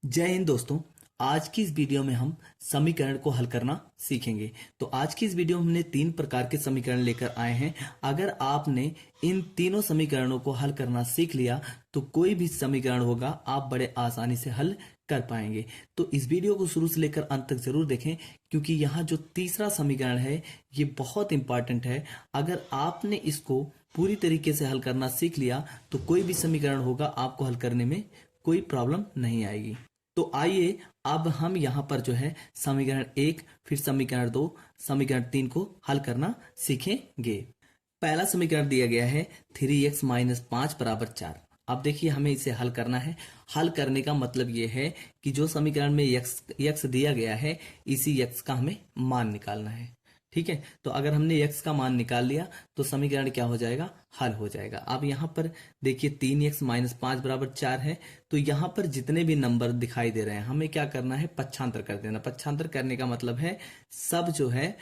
जय हिंद दोस्तों। आज की इस वीडियो में हम समीकरण को हल करना सीखेंगे। तो आज की इस वीडियो में हमने 3 प्रकार के समीकरण लेकर आए हैं। अगर आपने इन तीनों समीकरणों को हल करना सीख लिया तो कोई भी समीकरण होगा आप बड़े आसानी से हल कर पाएंगे। तो इस वीडियो को शुरू से लेकर अंत तक जरूर देखें, क्योंकि यहाँ जो तीसरा समीकरण है ये बहुत इंपॉर्टेंट है। अगर आपने इसको पूरी तरीके से हल करना सीख लिया तो कोई भी समीकरण होगा आपको हल करने में कोई प्रॉब्लम नहीं आएगी। तो आइए अब हम यहाँ पर जो है समीकरण 1, फिर समीकरण 2, समीकरण 3 को हल करना सीखेंगे। पहला समीकरण दिया गया है 3x माइनस 5 बराबर 4। अब देखिए हमें इसे हल करना है। हल करने का मतलब ये है कि जो समीकरण में x दिया गया है इसी x का हमें मान निकालना है। ठीक है, तो अगर हमने x का मान निकाल लिया तो समीकरण क्या हो जाएगा, हल हो जाएगा। अब यहाँ पर देखिए 3x माइनस 5 बराबर 4 है। तो यहाँ पर जितने भी नंबर दिखाई दे रहे हैं हमें क्या करना है, पक्षांतर कर देना। पक्षांतर करने का मतलब है सब जो है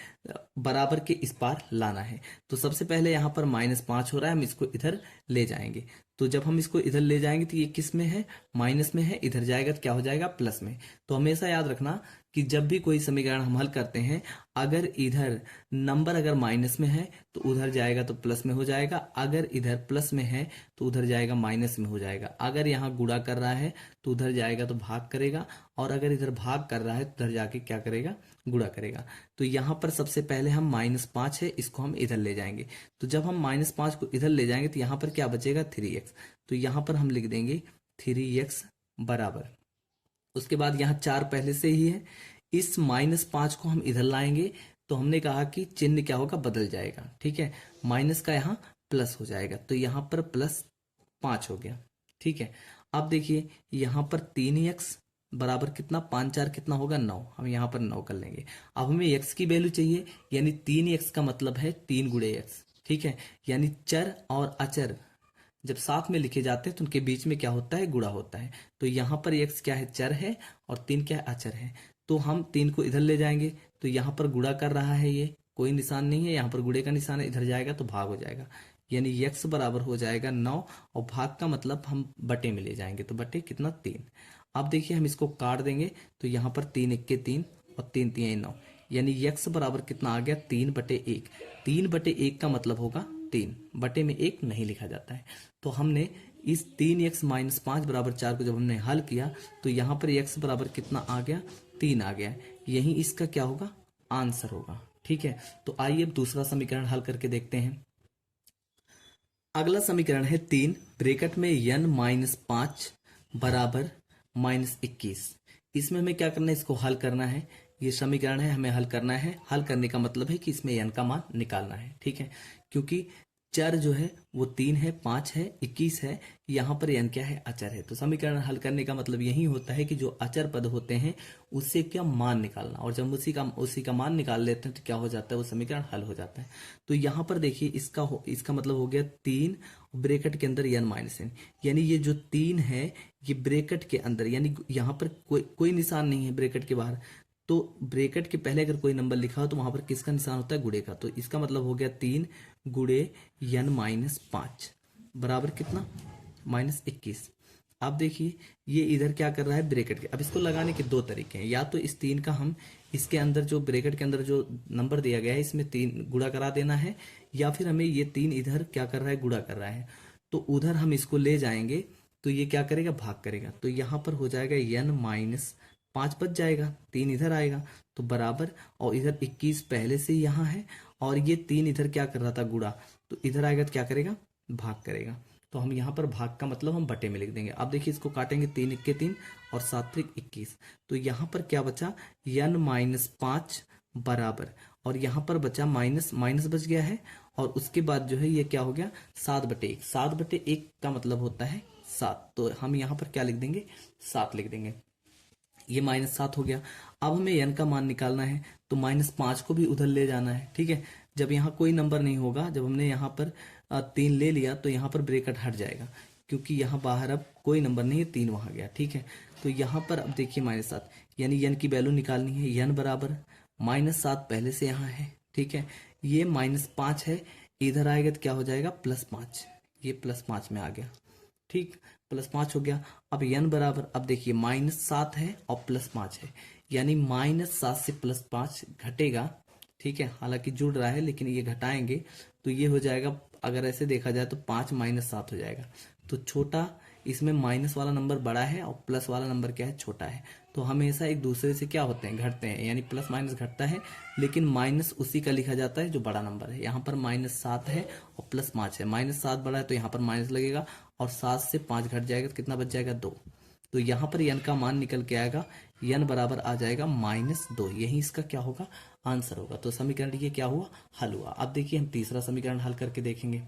बराबर के इस पार लाना है। तो सबसे पहले यहाँ पर -5 हो रहा है, हम इसको इधर ले जाएंगे। तो जब हम इसको इधर ले जाएंगे तो ये किस में है, माइनस में है। इधर जाएगा तो क्या हो जाएगा, प्लस में। तो हमेशा याद रखना कि जब भी कोई समीकरण हम हल करते हैं, अगर इधर नंबर अगर माइनस में है तो उधर जाएगा तो प्लस में हो जाएगा, अगर इधर प्लस में है तो उधर जाएगा माइनस में हो जाएगा। अगर यहाँ गुणा कर रहा है तो उधर जाएगा तो भाग करेगा, और अगर इधर भाग कर रहा है तो उधर जाके क्या करेगा, गुणा करेगा। तो यहाँ पर सबसे पहले हम -5 है, इसको हम इधर ले जाएंगे। तो जब हम -5 को इधर ले जाएंगे तो यहाँ पर क्या बचेगा, 3x। तो यहाँ पर हम लिख देंगे 3x बराबर, उसके बाद यहाँ 4 पहले से ही है, इस -5 को हम इधर लाएंगे तो हमने कहा कि चिन्ह क्या होगा, बदल जाएगा। ठीक है, माइनस का यहाँ प्लस हो जाएगा, तो यहाँ पर +5 हो गया। ठीक है, अब देखिए यहाँ पर 3x बराबर कितना, 5 4 कितना होगा, 9। हम यहाँ पर 9 कर लेंगे। अब हमें x की वैल्यू चाहिए, यानी 3x का मतलब है 3 गुणे x। ठीक है, यानी चर और अचर जब साथ में लिखे जाते हैं तो उनके बीच में क्या होता है, गुणा होता है। तो यहाँ पर x क्या है, चर है, और 3 क्या है, अचर है। तो हम 3 को इधर ले जाएंगे तो यहाँ पर गुणा कर रहा है, ये कोई निशान नहीं है, यहाँ पर गुणे का निशान है, इधर जाएगा तो भाग हो जाएगा। यानी x बराबर हो जाएगा 9, और भाग का मतलब हम बटे में ले जाएंगे, तो बटे कितना, 3। अब देखिए हम इसको काट देंगे तो यहाँ पर 3 1 के 3 और 3 3 9, यानी x बराबर कितना आ गया, 3/1। 3/1 का मतलब होगा 3, बटे में 1 नहीं लिखा जाता है। तो हमने इस 3x माइनस 5 बराबर 4 को जब हमने हल किया तो यहाँ पर x बराबर कितना आ गया, 3 आ गया। यही इसका क्या होगा, आंसर होगा। ठीक है, तो आइए अब दूसरा समीकरण हल करके देखते हैं। अगला समीकरण है 3 ब्रैकेट में n-5 बराबर -21। इसमें हमें क्या करना है, इसको हल करना है। ये समीकरण है, हमें हल करना है। हल करने का मतलब है कि इसमें n का मान निकालना है। ठीक है, क्योंकि चर जो है वो 3 है, 5 है, 21 है, यहाँ पर n क्या है, अचर है। तो समीकरण हल करने का मतलब यही होता है कि जो अचर पद होते हैं उससे क्या मान निकालना, और जब उसी का मान निकाल लेते हैं तो क्या हो जाता है, वो समीकरण हल हो जाता है। तो यहाँ पर देखिए इसका मतलब हो गया 3 ब्रैकेट के अंदर n-n, यानी ये जो 3 है ये ब्रैकेट के अंदर, यानी यहाँ पर कोई निशान नहीं है ब्रैकेट के बाहर। तो ब्रैकेट के पहले अगर कोई नंबर लिखा हो तो वहां पर किसका निशान होता है, गुणे का। तो इसका मतलब हो गया 3 गुणे n-5 बराबर कितना, -21। अब देखिए ये इधर क्या कर रहा है, ब्रैकेट के। अब इसको लगाने के 2 तरीके हैं, या तो इस 3 का हम इसके अंदर जो ब्रैकेट के अंदर जो नंबर दिया गया है इसमें 3 गुणा करा देना है, या फिर हमें ये 3 इधर क्या कर रहा है, गुणा कर रहा है। तो उधर हम इसको ले जाएंगे तो ये क्या करेगा, भाग करेगा। तो यहाँ पर हो जाएगा n-5 बच जाएगा, 3 इधर आएगा तो बराबर, और इधर 21 पहले से यहाँ है, और ये 3 इधर क्या कर रहा था, गुणा। तो इधर आएगा तो क्या करेगा, भाग करेगा। तो हम यहाँ पर भाग का मतलब हम बटे में लिख देंगे। अब देखिए इसको काटेंगे, 3 1 के 3 और 7 3 21। तो यहाँ पर क्या बचा, n-5 बराबर, और यहाँ पर बचा माइनस माइनस बच गया है, और उसके बाद जो है ये क्या हो गया, 7/1। 7/1 का मतलब होता है 7, तो हम यहाँ पर क्या लिख देंगे, 7 लिख देंगे। ये -7 हो गया। अब हमें n का मान निकालना है तो -5 को भी उधर ले जाना है। ठीक है, जब यहाँ कोई नंबर नहीं होगा, जब हमने यहाँ पर 3 ले लिया तो यहाँ पर ब्रैकेट हट जाएगा, क्योंकि यहाँ बाहर अब कोई नंबर नहीं है, 3 वहां गया। ठीक है, तो यहाँ पर अब देखिए -7, यानी n की वैल्यू निकालनी है। n बराबर -7 पहले से यहाँ है। ठीक है, ये -5 है, इधर आएगा तो क्या हो जाएगा, +5। ये +5 में आ गया। ठीक, +5 हो गया। अब n बराबर, अब देखिए -7 है और +5 है, यानी -7 से +5 घटेगा, ठीक है। हालांकि जुड़ रहा है लेकिन ये घटाएंगे तो ये हो जाएगा, अगर ऐसे देखा जाए तो 5 -7 हो जाएगा। तो छोटा, इसमें माइनस वाला नंबर बड़ा है और प्लस वाला नंबर क्या है, छोटा है। तो हमेशा एक दूसरे से क्या होते हैं, घटते हैं, यानी प्लस माइनस घटता है, लेकिन माइनस उसी का लिखा जाता है जो बड़ा नंबर है। यहाँ पर -7 है और +5 है, -7 बड़ा है तो यहाँ पर माइनस लगेगा और 7 से 5 घट जाएगा तो कितना बच जाएगा, 2। तो यहाँ पर n का मान निकल के आएगा, n बराबर आ जाएगा -2। यही इसका क्या होगा, आंसर होगा। तो समीकरण ये क्या हुआ, हल हुआ। अब देखिए हम तीसरा समीकरण हल करके देखेंगे।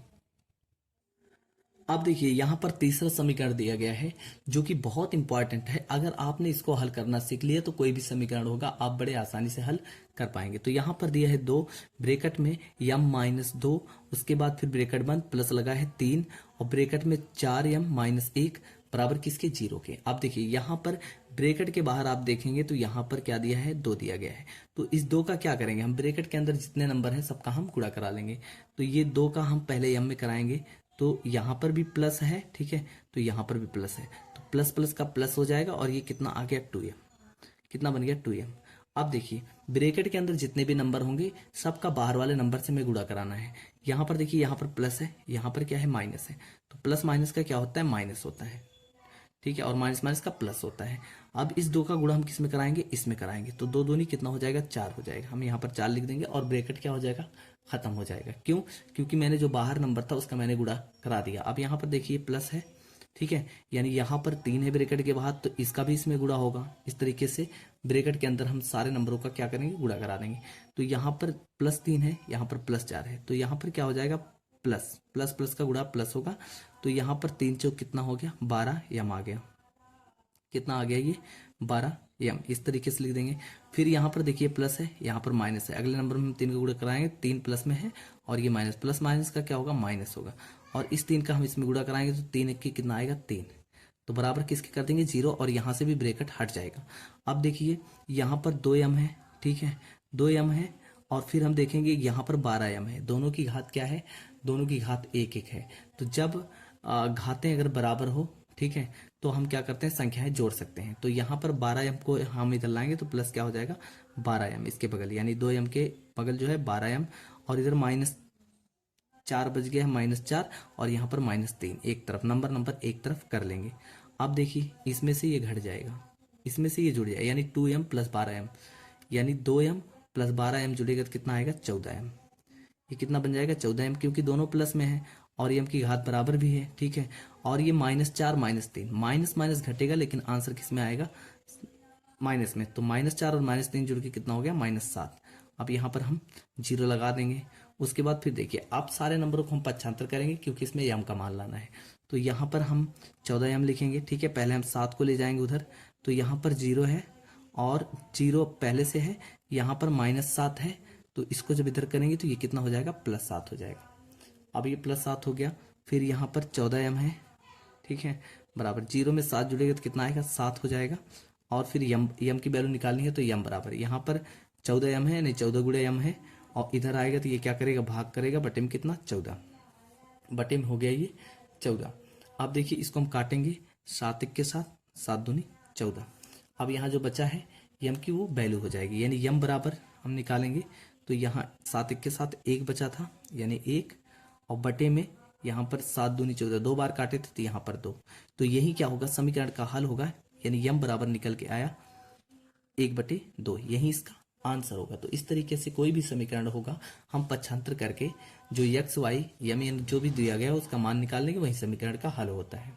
अब देखिए यहाँ पर तीसरा समीकरण दिया गया है जो कि बहुत इंपॉर्टेंट है। अगर आपने इसको हल करना सीख लिया तो कोई भी समीकरण होगा आप बड़े आसानी से हल कर पाएंगे। तो यहाँ पर दिया है 2, ब्रैकेट में m-2, उसके बाद फिर ब्रैकेट बंद, प्लस लगा है 3 और ब्रैकेट में 4m-1 बराबर किसके, 0 के। अब देखिए यहाँ पर ब्रैकेट के बाहर आप देखेंगे तो यहाँ पर क्या दिया है, 2 दिया गया है। तो इस 2 का क्या करेंगे हम, ब्रैकेट के अंदर जितने नंबर है सबका हम गुणा करा लेंगे। तो ये 2 का हम पहले m में कराएंगे, तो यहाँ पर भी प्लस है, ठीक है, तो यहाँ पर भी प्लस है, तो प्लस प्लस का प्लस हो जाएगा और ये कितना आ गया, 2m। कितना बन गया, 2m। अब देखिए ब्रैकेट के अंदर जितने भी नंबर होंगे सबका बाहर वाले नंबर से में गुणा कराना है। यहाँ पर देखिए, यहाँ पर प्लस है, यहाँ पर क्या है, माइनस है। तो प्लस माइनस का क्या होता है, माइनस होता है, ठीक है, और माइनस माइनस का प्लस होता है। अब इस 2 का गुणा हम किस में कराएंगे, इसमें कराएंगे। तो 2 दूनी कितना हो जाएगा, 4 हो जाएगा। हम यहाँ पर 4 लिख देंगे और ब्रैकेट क्या हो जाएगा, खत्म हो जाएगा। क्यों, क्योंकि मैंने जो बाहर नंबर था उसका मैंने गुणा करा दिया। अब यहाँ पर देखिए प्लस है, ठीक है, यानी यहाँ पर 3 है ब्रैकेट के बाहर, तो इसका भी इसमें गुणा होगा। इस तरीके से ब्रैकेट के अंदर हम सारे नंबरों का क्या करेंगे, गुणा करा देंगे। तो यहाँ पर +3 है, यहाँ पर +4 है, तो यहाँ पर क्या हो जाएगा, प्लस प्लस प्लस का गुणा प्लस होगा। तो यहाँ पर 3 चौक कितना हो गया, 12 यम आ गया। कितना आ गया, ये 12 यम। इस तरीके से लिख देंगे। फिर यहाँ पर देखिए प्लस है, यहाँ पर माइनस है। अगले नंबर में हम 3 का गुणा कराएंगे, 3 प्लस में है और ये माइनस, प्लस माइनस का क्या होगा, माइनस होगा। और इस 3 का हम इसमें गुणा कराएंगे तो 3 1 कितना आएगा, 3। तो बराबर किसके कर देंगे, 0, और यहाँ से भी ब्रैकेट हट जाएगा। अब देखिए यहाँ पर 2m है, ठीक है, 2m है, और फिर हम देखेंगे यहाँ पर 12m है। दोनों की घात क्या है, दोनों की घात 1 1 है। तो जब घातें अगर बराबर हो, ठीक है, तो हम क्या करते हैं, संख्याएं जोड़ सकते हैं। तो यहाँ पर 12m को हम इधर लाएंगे तो प्लस क्या हो जाएगा, 12m इसके बगल, यानी 2m के बगल जो है 12m, और इधर -4 बच गया है, -4, और यहाँ पर -3 एक तरफ, नंबर एक तरफ कर लेंगे। अब देखिए इसमें से ये घट जाएगा, इसमें से ये जुड़ जाएगा, यानी 2m + 12m, यानी 2m + 12m जुड़ेगा तो कितना आएगा, 14m। ये कितना बन जाएगा, 14m, क्योंकि दोनों प्लस में है और m की घात बराबर भी है, ठीक है। और ये -4 -3, माइनस माइनस घटेगा लेकिन आंसर किस में आएगा, माइनस में। तो -4 और -3 जुड़ के कितना हो गया, -7। अब यहाँ पर हम 0 लगा देंगे। उसके बाद फिर देखिए अब सारे नंबरों को हम पक्षांतर करेंगे क्योंकि इसमें यम का मान लाना है। तो यहाँ पर हम 14m लिखेंगे, ठीक है। पहले हम 7 को ले जाएंगे उधर, तो यहाँ पर 0 है और 0 पहले से है, यहाँ पर -7 है, तो इसको जब इधर करेंगे तो ये कितना हो जाएगा, +7 हो जाएगा। अब ये +7 हो गया। फिर यहाँ पर 14m है, ठीक है, बराबर 0 में 7 जुड़ेगा तो कितना आएगा, 7 हो जाएगा। और फिर यम की वैल्यू निकालनी है तो यम बराबर, यहाँ पर 14m है, नहीं 14 गुणे m है, और इधर आएगा तो ये क्या करेगा, भाग करेगा, बटे में कितना, 14, बटे में हो गया ये 14। अब देखिए इसको हम काटेंगे 7 1 के साथ, 7 दूनी 14। अब यहाँ जो बचा है यम की वो वैल्यू हो जाएगी, यानी यम बराबर हम निकालेंगे तो यहाँ 7 1 के साथ 1 बचा था, यानी 1, और बटे में यहाँ पर 7 दूनी 14, 2 बार काटे थे तो यहाँ पर 2। तो यही क्या होगा, समीकरण का हल होगा, यानी यम बराबर निकल के आया 1/2, यही इसका आंसर होगा। तो इस तरीके से कोई भी समीकरण होगा हम पक्षांतर करके जो x y यम जो भी दिया गया है उसका मान निकाल लेंगे, वही समीकरण का हल होता है।